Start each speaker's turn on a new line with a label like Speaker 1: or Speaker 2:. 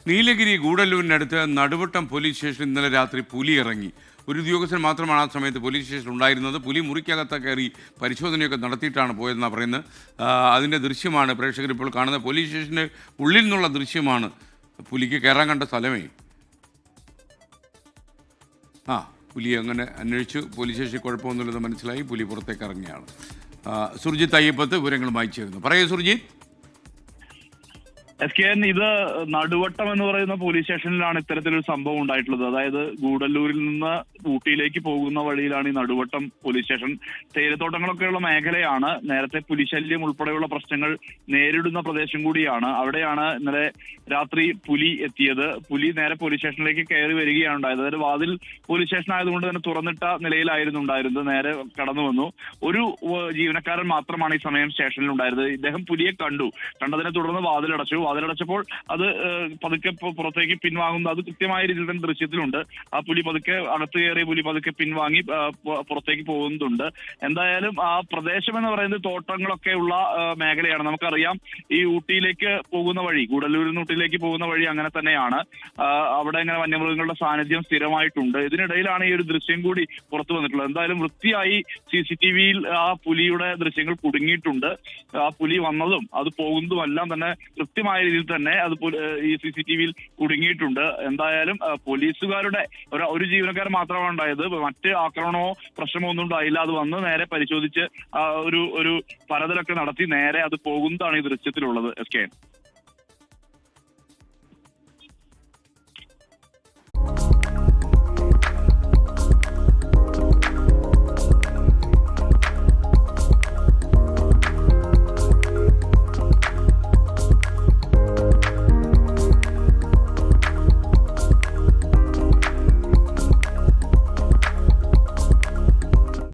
Speaker 1: Nilgiri ഗൂഡല്ലൂരിനടുത്ത് Naduvattom police station ഇന്നലെ രാത്രി പുലി ഇറങ്ങി. ഒരു ഉദ്യോഗസ്ഥൻ മാത്രമാണ് ആ സമയത്ത് പോലീസ് സ്റ്റേഷനിൽ ഉണ്ടായിരുന്നത്. പുലി മുറിക്കകത്ത് കയറി പരിശോധനയൊക്കെ നടത്തിയിട്ടാണ് പോയതെന്നാണ് പറയുന്നത്. അതിൻ്റെ ദൃശ്യമാണ് പ്രേക്ഷകർ ഇപ്പോൾ കാണുന്നത്. പോലീസ് സ്റ്റേഷൻ്റെ ഉള്ളിൽ നിന്നുള്ള ദൃശ്യമാണ്. പുലിക്ക് കയറാൻ കണ്ട സ്ഥലമേ. പുലി അങ്ങനെ അന്വേഷിച്ചു. പോലീസ് സ്റ്റേഷനിൽ കുഴപ്പമൊന്നുമില്ലെന്ന് മനസ്സിലായി. പുലി പുറത്തേക്ക് ഇറങ്ങിയാണ്. സുർജിത്ത് അയ്യപ്പത്ത് വിവരങ്ങളുമായി ചേരുന്നു. പറയൂ സുർജിത്ത്.
Speaker 2: SKN, ഇത് നടുവട്ടം എന്ന് പറയുന്ന പോലീസ് സ്റ്റേഷനിലാണ് ഇത്തരത്തിലൊരു സംഭവം ഉണ്ടായിട്ടുള്ളത്. അതായത് ഗൂഡല്ലൂരിൽ നിന്ന് ഊട്ടിയിലേക്ക് പോകുന്ന വഴിയിലാണ് ഈ നടുവട്ടം പോലീസ് സ്റ്റേഷൻ. തേയിലത്തോട്ടങ്ങളൊക്കെയുള്ള മേഖലയാണ്. നേരത്തെ പുലിശല്യം ഉൾപ്പെടെയുള്ള പ്രശ്നങ്ങൾ നേരിടുന്ന പ്രദേശം കൂടിയാണ്. അവിടെയാണ് ഇന്നലെ രാത്രി പുലി എത്തിയത്. പുലി നേരെ പോലീസ് സ്റ്റേഷനിലേക്ക് കയറി വരികയാണ് ഉണ്ടായത്. അതായത് വാതിൽ പോലീസ് സ്റ്റേഷൻ ആയതുകൊണ്ട് തന്നെ തുറന്നിട്ട നിലയിലായിരുന്നു ഉണ്ടായിരുന്നത്. നേരെ കടന്നു വന്നു. ഒരു ജീവനക്കാരൻ മാത്രമാണ് ഈ സമയം സ്റ്റേഷനിൽ ഉണ്ടായിരുന്നത്. ഇദ്ദേഹം പുലിയെ കണ്ടതിനെ തുടർന്ന് വാതിലടച്ചപ്പോൾ അത് പതുക്കെ പുറത്തേക്ക് പിൻവാങ്ങുന്നത് അത് കൃത്യമായ രീതിയിൽ തന്നെ ദൃശ്യത്തിലുണ്ട്. ആ പുലി പതുക്കെ അകത്ത് കയറിയ പുലി പതുക്കെ പിൻവാങ്ങി പുറത്തേക്ക് പോകുന്നുണ്ട്. എന്തായാലും ആ പ്രദേശം എന്ന് പറയുന്നത് തോട്ടങ്ങളൊക്കെ ഉള്ള മേഖലയാണ്. നമുക്കറിയാം, ഈ ഊട്ടിയിലേക്ക് പോകുന്ന വഴി, ഗൂഡല്ലൂരിൽ നിന്ന് ഊട്ടിയിലേക്ക് പോകുന്ന വഴി അങ്ങനെ തന്നെയാണ്. അവിടെ ഇങ്ങനെ വന്യമൃഗങ്ങളുടെ സാന്നിധ്യം സ്ഥിരമായിട്ടുണ്ട്. ഇതിനിടയിലാണ് ഈ ഒരു ദൃശ്യം കൂടി പുറത്തു വന്നിട്ടുള്ളത്. എന്തായാലും വൃത്തിയായി CCTV-യിൽ ആ പുലിയുടെ ദൃശ്യങ്ങൾ കുടുങ്ങിയിട്ടുണ്ട്. ആ പുലി വന്നതും അത് പോകുന്നതും എല്ലാം തന്നെ കൃത്യമായ രീതിയിൽ തന്നെ അത് ഈ CCTV-യിൽ കുടുങ്ങിയിട്ടുണ്ട്. എന്തായാലും പോലീസുകാരുടെ ഒരു ജീവനക്കാരൻ മാത്രമാണ് ഉണ്ടായത്. മറ്റ് ആക്രമണമോ പ്രശ്നമോ ഒന്നും ഉണ്ടായില്ല. അത് വന്ന് നേരെ പരിശോധിച്ച് ഒരു പരതലൊക്കെ നടത്തി നേരെ അത് പോകുന്നതാണ് ഈ ദൃശ്യത്തിലുള്ളത്. SKN.